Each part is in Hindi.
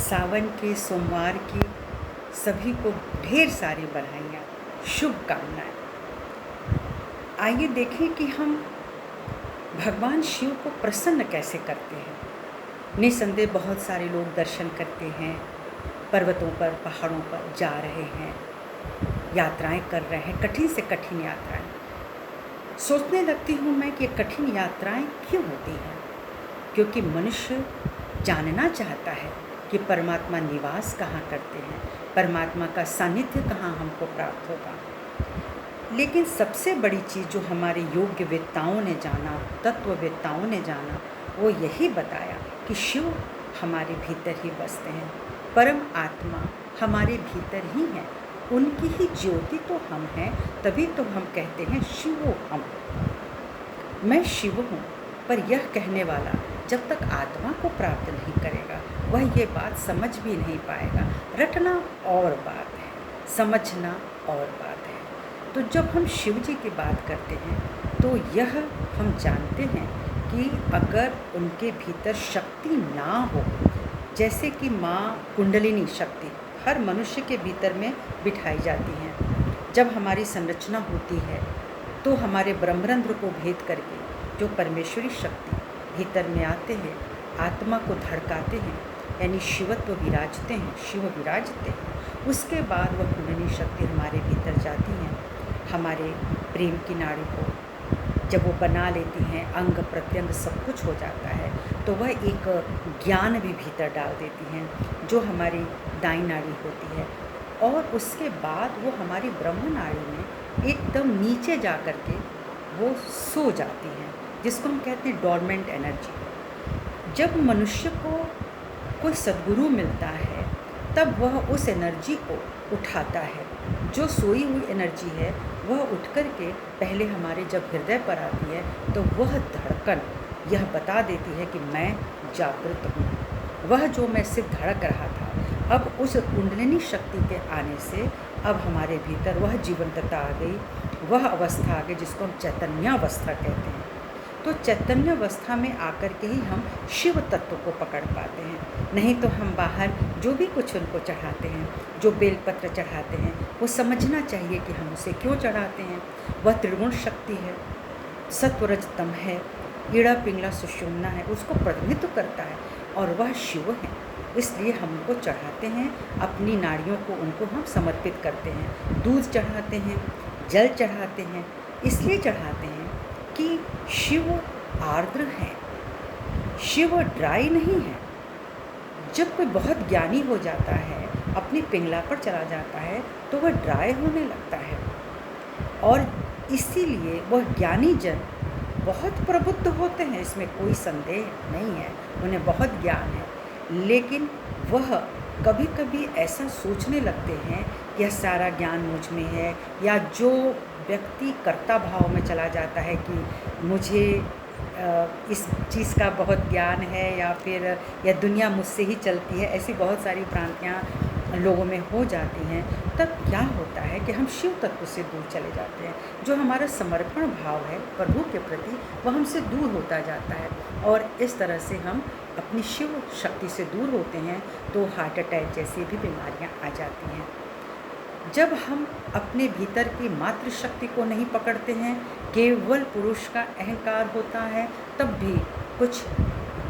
सावन के सोमवार की सभी को ढेर सारी बधाइयाँ, शुभकामनाएँ। आइए देखें कि हम भगवान शिव को प्रसन्न कैसे करते हैं। निसंदेह बहुत सारे लोग दर्शन करते हैं, पर्वतों पर, पहाड़ों पर जा रहे हैं, यात्राएं कर रहे हैं, कठिन से कठिन यात्राएं। सोचने लगती हूँ मैं कि कठिन यात्राएं क्यों होती हैं? क्योंकि मनुष्य जानना चाहता है कि परमात्मा निवास कहाँ करते हैं, परमात्मा का सानिध्य कहाँ हमको प्राप्त होगा। लेकिन सबसे बड़ी चीज़ जो हमारे योग्यवेत्ताओं ने जाना, तत्ववेत्ताओं ने जाना, वो यही बताया कि शिव हमारे भीतर ही बसते हैं, परम आत्मा हमारे भीतर ही है, उनकी ही ज्योति तो हम हैं। तभी तो हम कहते हैं शिवो हम। मैं शिव हूँ, पर यह कहने वाला जब तक आत्मा को प्राप्त नहीं करेगा वह ये बात समझ भी नहीं पाएगा। रटना और बात है, समझना और बात है। तो जब हम शिव जी की बात करते हैं तो यह हम जानते हैं कि अगर उनके भीतर शक्ति ना हो, जैसे कि माँ कुंडलिनी शक्ति हर मनुष्य के भीतर में बिठाई जाती हैं। जब हमारी संरचना होती है तो हमारे ब्रह्मरंध्र को भेद करके जो परमेश्वरी शक्ति भीतर में आते हैं, आत्मा को धड़काते हैं, यानी शिवत्व विराजते हैं, शिव विराजते हैं। उसके बाद वह कुंडलिनी शक्ति हमारे भीतर जाती हैं, हमारे प्रेम की नाड़ी को जब वो बना लेती हैं, अंग प्रत्यंग सब कुछ हो जाता है, तो वह एक ज्ञान भी भीतर डाल देती हैं जो हमारी दाई नाड़ी होती है। और उसके बाद वो हमारी ब्रह्म नाड़ी में एकदम नीचे जा कर के वो सो जाती हैं, जिसको हम कहते हैं डोरमेंट एनर्जी। जब मनुष्य को कोई सद्गुरु मिलता है तब वह उस एनर्जी को उठाता है। जो सोई हुई एनर्जी है वह उठ कर के पहले हमारे जब हृदय पर आती है तो वह धड़कन यह बता देती है कि मैं जागृत हूँ। वह जो मैं सिर्फ धड़क रहा था, अब उस कुंडलिनी शक्ति के आने से अब हमारे भीतर वह जीवंतता आ गई, वह अवस्था आ गई जिसको हम चैतन्यावस्था कहते हैं। तो चैतन्यावस्था में आकर के ही हम शिव तत्व को पकड़ पाते हैं। नहीं तो हम बाहर जो भी कुछ उनको चढ़ाते हैं, जो बेलपत्र चढ़ाते हैं, वो समझना चाहिए कि हम उसे क्यों चढ़ाते हैं। वह त्रिगुण शक्ति है, सत्वरज तम है, ईड़ा पिंगला सुषुम्ना है, उसको प्रतिनिधित्व करता है और वह शिव है। इसलिए हम उनको चढ़ाते हैं, अपनी नाड़ियों को उनको हम समर्पित करते हैं। दूध चढ़ाते हैं, जल चढ़ाते हैं, इसलिए चढ़ाते हैं कि शिव आर्द्र है, शिव ड्राई नहीं है। जब कोई बहुत ज्ञानी हो जाता है, अपनी पिंगला पर चला जाता है, तो वह ड्राई होने लगता है और इसीलिए वह ज्ञानी जन बहुत प्रबुद्ध होते हैं, इसमें कोई संदेह नहीं है, उन्हें बहुत ज्ञान है। लेकिन वह कभी कभी ऐसा सोचने लगते हैं कि यह सारा ज्ञान मुझ में है, या जो व्यक्ति कर्ता भाव में चला जाता है कि मुझे इस चीज़ का बहुत ज्ञान है, या फिर यह दुनिया मुझसे ही चलती है, ऐसी बहुत सारी भ्रांतियाँ लोगों में हो जाती हैं। तब क्या होता है कि हम शिव तत्व से दूर चले जाते हैं। जो हमारा समर्पण भाव है प्रभु के प्रति, वह हमसे दूर होता जाता है और इस तरह से हम अपनी शिव शक्ति से दूर होते हैं, तो हार्ट अटैक जैसी भी बीमारियां आ जाती हैं। जब हम अपने भीतर की मातृशक्ति को नहीं पकड़ते हैं, केवल पुरुष का अहंकार होता है, तब भी कुछ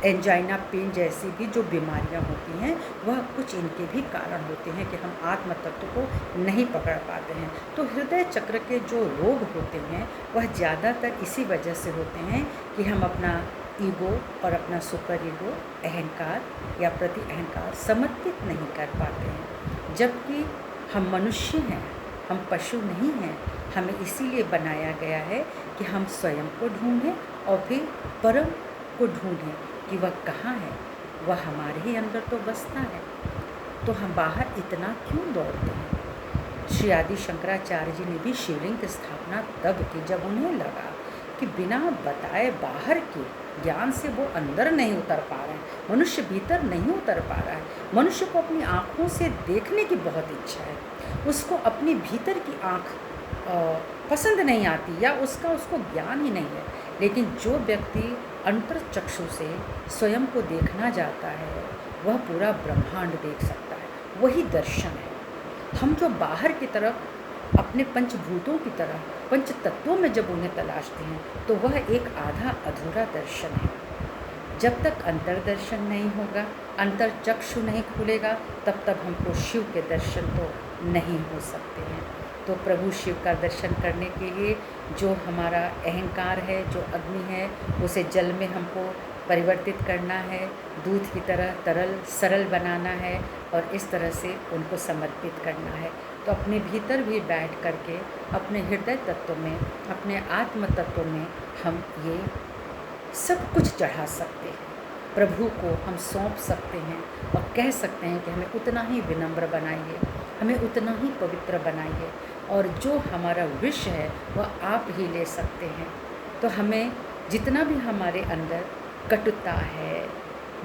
एंजाइना पेन जैसी भी जो बीमारियां होती हैं, वह कुछ इनके भी कारण होते हैं कि हम आत्म तत्व को नहीं पकड़ पाते हैं। तो हृदय चक्र के जो रोग होते हैं वह ज़्यादातर इसी वजह से होते हैं कि हम अपना ईगो और अपना सुपर ईगो, अहंकार या प्रति अहंकार समर्पित नहीं कर पाते हैं। जबकि हम मनुष्य हैं, हम पशु नहीं हैं। हमें इसीलिए बनाया गया है कि हम स्वयं को ढूंढें और फिर परम को ढूंढें कि वह कहाँ है। वह हमारे ही अंदर तो बसता है, तो हम बाहर इतना क्यों दौड़ते हैं। श्री आदि शंकराचार्य जी ने भी शिवलिंग की स्थापना तब की जब उन्हें लगा कि बिना बताए बाहर के ज्ञान से वो अंदर नहीं उतर पा रहे हैं, मनुष्य भीतर नहीं उतर पा रहा है। मनुष्य को अपनी आँखों से देखने की बहुत इच्छा है, उसको अपनी भीतर की आँख पसंद नहीं आती, या उसको ज्ञान ही नहीं है। लेकिन जो व्यक्ति अंतर चक्षु से स्वयं को देखना जाता है वह पूरा ब्रह्मांड देख सकता है, वही दर्शन है। हम जो बाहर की तरफ अपने पंचभूतों की तरह पंच तत्वों में जब उन्हें तलाशते हैं तो वह एक आधा अधूरा दर्शन है। जब तक अंतर्दर्शन नहीं होगा, अंतर चक्षु नहीं खुलेगा, तब तक हमको शिव के दर्शन तो नहीं हो सकते हैं। तो प्रभु शिव का दर्शन करने के लिए जो हमारा अहंकार है, जो अग्नि है, उसे जल में हमको परिवर्तित करना है, दूध की तरह तरल सरल बनाना है और इस तरह से उनको समर्पित करना है। तो अपने भीतर भी बैठ करके अपने हृदय तत्व में, अपने आत्म तत्व में हम ये सब कुछ चढ़ा सकते हैं। प्रभु को हम सौंप सकते हैं और कह सकते हैं कि हमें उतना ही विनम्र बनाइए, हमें उतना ही पवित्र बनाइए, और जो हमारा विष है वह आप ही ले सकते हैं। तो हमें जितना भी हमारे अंदर कटुता है,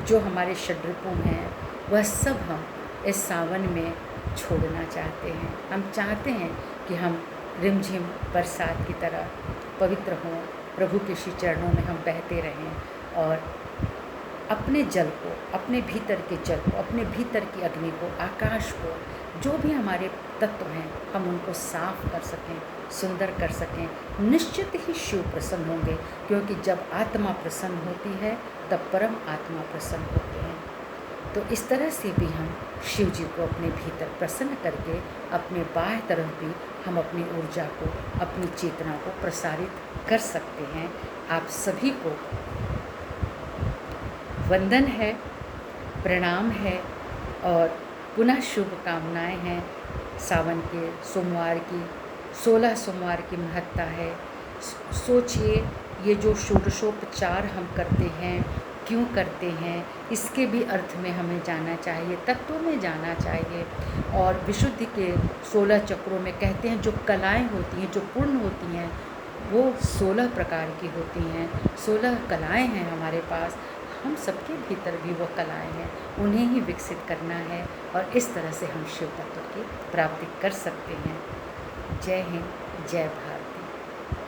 जो हमारे षड्रिपुं हैं, वह सब हम इस सावन में छोड़ना चाहते हैं। हम चाहते हैं कि हम रिमझिम बरसात की तरह पवित्र हों, प्रभु के श्री चरणों में हम बहते रहें और अपने जल को, अपने भीतर के जल को, अपने भीतर की अग्नि को, आकाश को, जो भी हमारे तत्व हैं, हम उनको साफ कर सकें, सुंदर कर सकें। निश्चित ही शिव प्रसन्न होंगे, क्योंकि जब आत्मा प्रसन्न होती है तब परम आत्मा प्रसन्न होते हैं। तो इस तरह से भी हम शिव जी को अपने भीतर प्रसन्न करके अपने बाह्य तरफ भी हम अपनी ऊर्जा को, अपनी चेतना को प्रसारित कर सकते हैं। आप सभी को वंदन है, प्रणाम है और पुनः शुभकामनाएं हैं। सावन के सोमवार की 16 सोमवार की महत्ता है। सोचिए, ये जो षोडशोपचार हम करते हैं, क्यों करते हैं, इसके भी अर्थ में हमें जाना चाहिए, तत्वों में जाना चाहिए। और विशुद्धि के 16 चक्रों में कहते हैं जो कलाएं होती हैं, जो पूर्ण होती हैं, वो 16 प्रकार की होती हैं। 16 कलाएं हैं हमारे पास, हम सबके भीतर भी वो कलाएं हैं, उन्हें ही विकसित करना है और इस तरह से हम शिव तत्व की प्राप्ति कर सकते हैं। जय हिंद, जय भारत।